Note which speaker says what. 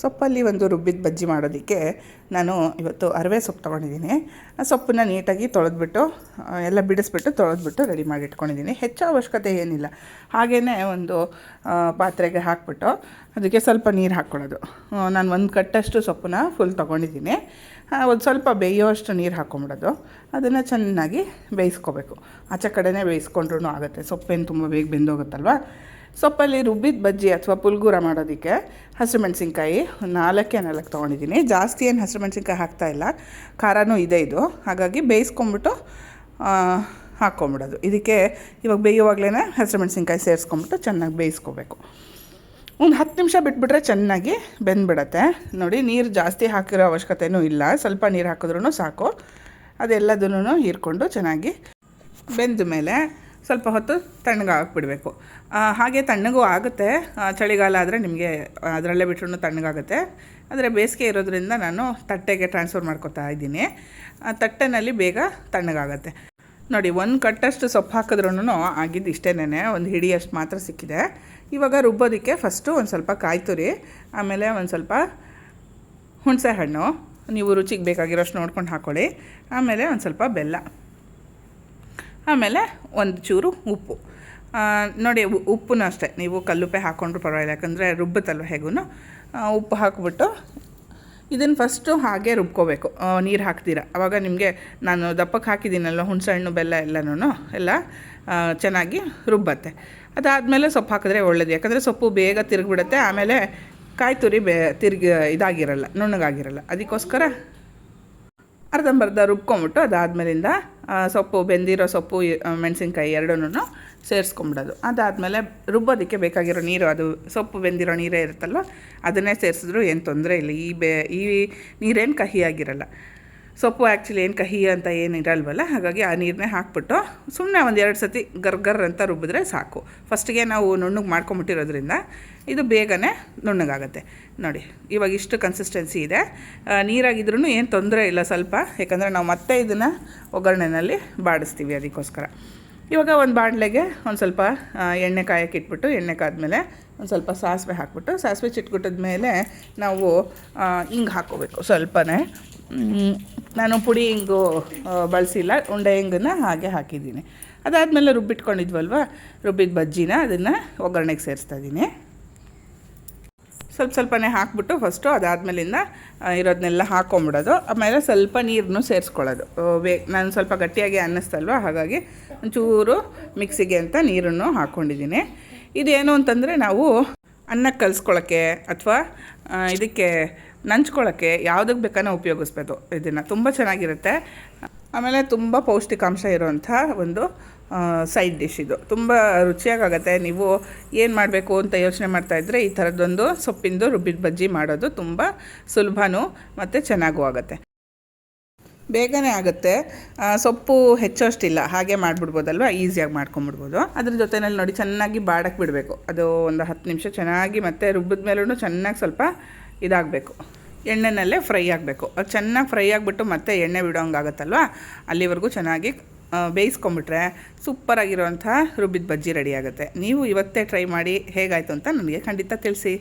Speaker 1: ಸೊಪ್ಪಲ್ಲಿ ಒಂದು ರುಬ್ಬಿದ ಬಜ್ಜಿ ಮಾಡೋದಕ್ಕೆ ನಾನು ಇವತ್ತು ಅರವೆ ಸೊಪ್ಪು ತೊಗೊಂಡಿದ್ದೀನಿ. ಆ ಸೊಪ್ಪನ್ನ ನೀಟಾಗಿ ತೊಳೆದ್ಬಿಟ್ಟು ಎಲ್ಲ ಬಿಡಿಸ್ಬಿಟ್ಟು ತೊಳೆದ್ಬಿಟ್ಟು ರೆಡಿ ಮಾಡಿ ಇಟ್ಕೊಂಡಿದ್ದೀನಿ. ಹೆಚ್ಚು ಅವಶ್ಯಕತೆ ಏನಿಲ್ಲ. ಹಾಗೆಯೇ ಒಂದು ಪಾತ್ರೆಗೆ ಹಾಕ್ಬಿಟ್ಟು ಅದಕ್ಕೆ ಸ್ವಲ್ಪ ನೀರು ಹಾಕ್ಕೊಳ್ಳೋದು. ನಾನು ಒಂದು ಕಟ್ಟಷ್ಟು ಸೊಪ್ಪನ್ನ ಫುಲ್ ತೊಗೊಂಡಿದ್ದೀನಿ. ಒಂದು ಸ್ವಲ್ಪ ಬೇಯೋಷ್ಟು ನೀರು ಹಾಕ್ಕೊಂಬಿಡೋದು. ಅದನ್ನು ಚೆನ್ನಾಗಿ ಬೇಯಿಸ್ಕೋಬೇಕು. ಆಚೆ ಕಡೆನೇ ಬೇಯಿಸ್ಕೊಂಡ್ರೂ ಆಗುತ್ತೆ. ಸೊಪ್ಪೇನು ತುಂಬ ಬೇಗ ಬೆಂದೋಗುತ್ತಲ್ವ. ಸೊಪ್ಪಲ್ಲಿ ರುಬ್ಬಿದ ಬಜ್ಜಿ ಅಥವಾ ಪುಲ್ಗೂರ ಮಾಡೋದಕ್ಕೆ ಹಸಿರು ಮೆಣಸಿನ್ಕಾಯಿ 4 ತೊಗೊಂಡಿದ್ದೀನಿ. ಜಾಸ್ತಿ ಏನು ಹಸಿರು ಮೆಣಸಿನ್ಕಾಯಿ ಹಾಕ್ತಾಯಿಲ್ಲ, ಖಾರನೂ ಇದೆ ಇದು. ಹಾಗಾಗಿ ಬೇಯಿಸ್ಕೊಂಬಿಟ್ಟು ಹಾಕ್ಕೊಂಬಿಡೋದು. ಇದಕ್ಕೆ ಇವಾಗ ಬೇಯುವಾಗಲೇ ಹಸಿರು ಮೆಣಸಿನ್ಕಾಯಿ ಸೇರಿಸ್ಕೊಂಬಿಟ್ಟು ಚೆನ್ನಾಗಿ ಬೇಯಿಸ್ಕೋಬೇಕು. ಒಂದು 10 ನಿಮಿಷ ಬಿಟ್ಬಿಟ್ರೆ ಚೆನ್ನಾಗಿ ಬೆಂದ್ಬಿಡತ್ತೆ. ನೋಡಿ, ನೀರು ಜಾಸ್ತಿ ಹಾಕಿರೋ ಅವಶ್ಯಕತೆಯೂ ಇಲ್ಲ. ಸ್ವಲ್ಪ ನೀರು ಹಾಕಿದ್ರೂ ಸಾಕು. ಅದೆಲ್ಲದನ್ನು ಹೀರ್ಕೊಂಡು ಚೆನ್ನಾಗಿ ಬೆಂದ ಮೇಲೆ ಸ್ವಲ್ಪ ಹೊತ್ತು ತಣ್ಣಗೆ ಹಾಕ್ಬಿಡಬೇಕು. ಹಾಗೆ ತಣ್ಣಗೂ ಆಗುತ್ತೆ. ಚಳಿಗಾಲ ಆದರೆ ನಿಮಗೆ ಅದರಲ್ಲೇ ಬಿಟ್ರೂ ತಣ್ಣಗಾಗುತ್ತೆ. ಆದರೆ ಬೇಸಿಗೆ ಇರೋದ್ರಿಂದ ನಾನು ತಟ್ಟೆಗೆ ಟ್ರಾನ್ಸ್ಫರ್ ಮಾಡ್ಕೊತಾ ಇದ್ದೀನಿ. ತಟ್ಟೆನಲ್ಲಿ ಬೇಗ ತಣ್ಣಗಾಗುತ್ತೆ. ನೋಡಿ, ಒಂದು ಕಟ್ಟಷ್ಟು ಸೊಪ್ಪು ಹಾಕಿದ್ರೂ ಆಗಿದ್ದು ಇಷ್ಟೇನೆ, ಒಂದು ಹಿಡಿಯಷ್ಟು ಮಾತ್ರ ಸಿಕ್ಕಿದೆ. ಇವಾಗ ರುಬ್ಬೋದಕ್ಕೆ ಫಸ್ಟು ಒಂದು ಸ್ವಲ್ಪ ಕಾಯಿ ತುರಿ, ಆಮೇಲೆ ಒಂದು ಸ್ವಲ್ಪ ಹುಣಸೆ ಹಣ್ಣು, ನೀವು ರುಚಿಗೆ ಬೇಕಾಗಿರೋಷ್ಟು ನೋಡ್ಕೊಂಡು ಹಾಕ್ಕೊಳ್ಳಿ. ಆಮೇಲೆ ಒಂದು ಸ್ವಲ್ಪ ಬೆಲ್ಲ, ಆಮೇಲೆ ಒಂದು ಚೂರು ಉಪ್ಪು. ನೋಡಿ, ಉಪ್ಪು ಅಷ್ಟೇ ನೀವು ಕಲ್ಲುಪ್ಪೆ ಹಾಕ್ಕೊಂಡ್ರು ಪರವಾಗಿಲ್ಲ, ಯಾಕಂದರೆ ರುಬ್ಬುತ್ತಲ್ವ ಹೇಗೂ. ಉಪ್ಪು ಹಾಕ್ಬಿಟ್ಟು ಇದನ್ನು ಫಸ್ಟು ಹಾಗೆ ರುಬ್ಕೋಬೇಕು, ನೀರು ಹಾಕ್ತೀರ. ಆವಾಗ ನಿಮಗೆ ನಾನು ದಪ್ಪಕ್ಕೆ ಹಾಕಿದ್ದೀನಲ್ಲ ಹುಣಸೆ ಹಣ್ಣು ಬೆಲ್ಲ ಎಲ್ಲ ಚೆನ್ನಾಗಿ ರುಬ್ಬತ್ತೆ. ಅದಾದಮೇಲೆ ಸೊಪ್ಪು ಹಾಕಿದ್ರೆ ಒಳ್ಳೆಯದು, ಯಾಕಂದರೆ ಸೊಪ್ಪು ಬೇಗ ತಿರುಗಿಬಿಡುತ್ತೆ. ಆಮೇಲೆ ಕಾಯಿ ತುರಿ ಇದಾಗಿರಲ್ಲ, ನುಣ್ಣಗಾಗಿರಲ್ಲ. ಅದಕ್ಕೋಸ್ಕರ ಅರ್ಧಂಬರ್ಧ ರುಬ್ಕೊಂಬಿಟ್ಟು ಅದಾದಮೇಲಿಂದ ಬೆಂದಿರೋ ಸೊಪ್ಪು ಮೆಣಸಿನ್ಕಾಯಿ ಎರಡನ್ನೂ ಸೇರಿಸ್ಕೊಂಬಿಡೋದು. ಅದಾದಮೇಲೆ ರುಬ್ಬೋದಕ್ಕೆ ಬೇಕಾಗಿರೋ ನೀರು, ಅದು ಸೊಪ್ಪು ಬೆಂದಿರೋ ನೀರೇ ಇರುತ್ತಲ್ವ, ಅದನ್ನೇ ಸೇರಿಸಿದ್ರು ಏನು ತೊಂದರೆ ಇಲ್ಲ. ಈ ನೀರೇನು ಕಹಿಯಾಗಿರಲ್ಲ. ಸೊಪ್ಪು ಆ್ಯಕ್ಚುಲಿ ಏನು ಕಹಿ ಅಂತ ಏನು ಇರಲ್ವಲ್ಲ, ಹಾಗಾಗಿ ಆ ನೀರನ್ನೇ ಹಾಕ್ಬಿಟ್ಟು ಸುಮ್ಮನೆ ಒಂದು 2 ಸತಿ ಗರ್ಗರ್ ಅಂತ ರುಬ್ಬಿದ್ರೆ ಸಾಕು. ಫಸ್ಟಿಗೆ ನಾವು ನುಣ್ಣಗೆ ಮಾಡ್ಕೊಂಬಿಟ್ಟಿರೋದ್ರಿಂದ ಇದು ಬೇಗನೆ ನುಣ್ಣಗಾಗುತ್ತೆ. ನೋಡಿ, ಇವಾಗ ಇಷ್ಟು ಕನ್ಸಿಸ್ಟೆನ್ಸಿ ಇದೆ. ನೀರಾಗಿದ್ರೂ ಏನು ತೊಂದರೆ ಇಲ್ಲ ಸ್ವಲ್ಪ, ಯಾಕಂದರೆ ನಾವು ಮತ್ತೆ ಇದನ್ನು ಒಗ್ಗರಣೆಯಲ್ಲಿ ಬಾಡಿಸ್ತೀವಿ. ಅದಕ್ಕೋಸ್ಕರ ಇವಾಗ ಒಂದು ಬಾಣಲೆಗೆ ಒಂದು ಸ್ವಲ್ಪ ಎಣ್ಣೆ ಕಾಯಕ್ಕೆ ಇಟ್ಬಿಟ್ಟು, ಎಣ್ಣೆ ಕಾದ್ಮೇಲೆ ಒಂದು ಸ್ವಲ್ಪ ಸಾಸಿವೆ ಹಾಕ್ಬಿಟ್ಟು, ಸಾಸಿವೆ ಚಿಟ್ಗುಟ್ಟಿದ ಮೇಲೆ ನಾವು ಹಿಂಗೆ ಹಾಕ್ಕೋಬೇಕು ಸ್ವಲ್ಪನೇ. ನಾನು ಪುಡಿ ಹಿಂಗು ಬಳಸಿಲ್ಲ, ಉಂಡೆ ಹಿಂಗನ್ನು ಹಾಗೆ ಹಾಕಿದ್ದೀನಿ. ಅದಾದಮೇಲೆ ರುಬ್ಬಿಟ್ಕೊಂಡಿದ್ವಲ್ವ, ರುಬ್ಬಿದ ಬಜ್ಜಿನ ಅದನ್ನು ಒಗ್ಗರಣೆಗೆ ಸೇರಿಸ್ತಾ ಇದ್ದೀನಿ. ಸ್ವಲ್ಪನೇ ಹಾಕ್ಬಿಟ್ಟು ಫಸ್ಟು, ಅದಾದಮೇಲಿಂದ ಇರೋದನ್ನೆಲ್ಲ ಹಾಕ್ಕೊಂಬಿಡೋದು. ಆಮೇಲೆ ಸ್ವಲ್ಪ ನೀರನ್ನು ಸೇರಿಸ್ಕೊಳ್ಳೋದು. ನಾನು ಸ್ವಲ್ಪ ಗಟ್ಟಿಯಾಗಿ ಅನ್ನಿಸ್ತಲ್ವ, ಹಾಗಾಗಿ ಒಂಚೂರು ಮಿಕ್ಸಿಗೆ ಅಂತ ನೀರನ್ನು ಹಾಕ್ಕೊಂಡಿದ್ದೀನಿ. ಇದೇನು ಅಂತಂದರೆ ನಾವು ಅನ್ನಕ್ಕೆ ಕಲಿಸ್ಕೊಳ್ಳೋಕ್ಕೆ ಅಥವಾ ಇದಕ್ಕೆ ನಂಚ್ಕೊಳ್ಳೋಕ್ಕೆ ಯಾವುದಕ್ಕೆ ಬೇಕಾದ್ರೆ ಉಪಯೋಗಿಸ್ಬೋದು. ಇದನ್ನು ತುಂಬ ಚೆನ್ನಾಗಿರುತ್ತೆ. ಆಮೇಲೆ ತುಂಬ ಪೌಷ್ಟಿಕಾಂಶ ಇರೋವಂಥ ಒಂದು ಸೈಡ್ ಡಿಶ್ ಇದು. ತುಂಬ ರುಚಿಯಾಗುತ್ತೆ. ನೀವು ಏನು ಮಾಡಬೇಕು ಅಂತ ಯೋಚನೆ ಮಾಡ್ತಾಯಿದ್ರೆ ಈ ಥರದ್ದೊಂದು ಸೊಪ್ಪಿಂದು ರುಬ್ಬಿದ ಬಜ್ಜಿ ಮಾಡೋದು ತುಂಬ ಸುಲಭನೂ ಮತ್ತು ಚೆನ್ನಾಗೂ ಆಗುತ್ತೆ. ಬೇಗನೆ ಆಗುತ್ತೆ. ಸೊಪ್ಪು ಹೆಚ್ಚೋಷ್ಟಿಲ್ಲ, ಹಾಗೆ ಮಾಡಿಬಿಡ್ಬೋದಲ್ವ, ಈಸಿಯಾಗಿ ಮಾಡ್ಕೊಂಬಿಡ್ಬೋದು. ಅದ್ರ ಜೊತೆಯಲ್ಲಿ ನೋಡಿ, ಚೆನ್ನಾಗಿ ಬಾಡಕ್ಕೆ ಬಿಡಬೇಕು. ಅದು ಒಂದು 10 ನಿಮಿಷ ಚೆನ್ನಾಗಿ, ಮತ್ತು ರುಬ್ಬಿದ ಮೇಲೂ ಚೆನ್ನಾಗಿ ಸ್ವಲ್ಪ ಇದಾಗಬೇಕು, ಎಣ್ಣೆನಲ್ಲೇ ಫ್ರೈ ಆಗಬೇಕು. ಅದು ಚೆನ್ನಾಗಿ ಫ್ರೈ ಆಗಿಬಿಟ್ಟು ಮತ್ತೆ ಎಣ್ಣೆ ಬಿಡೋಂಗಾಗತ್ತಲ್ವ, ಅಲ್ಲಿವರೆಗೂ ಚೆನ್ನಾಗಿ ಬೇಯಿಸ್ಕೊಂಬಿಟ್ರೆ ಸೂಪರಾಗಿರೋವಂಥ ರುಬ್ಬಿದ ಬಜ್ಜಿ ರೆಡಿ ಆಗುತ್ತೆ. ನೀವು ಇವತ್ತೇ ಟ್ರೈ ಮಾಡಿ ಹೇಗಾಯಿತು ಅಂತ ನನಗೆ ಖಂಡಿತ ತಿಳಿಸಿ.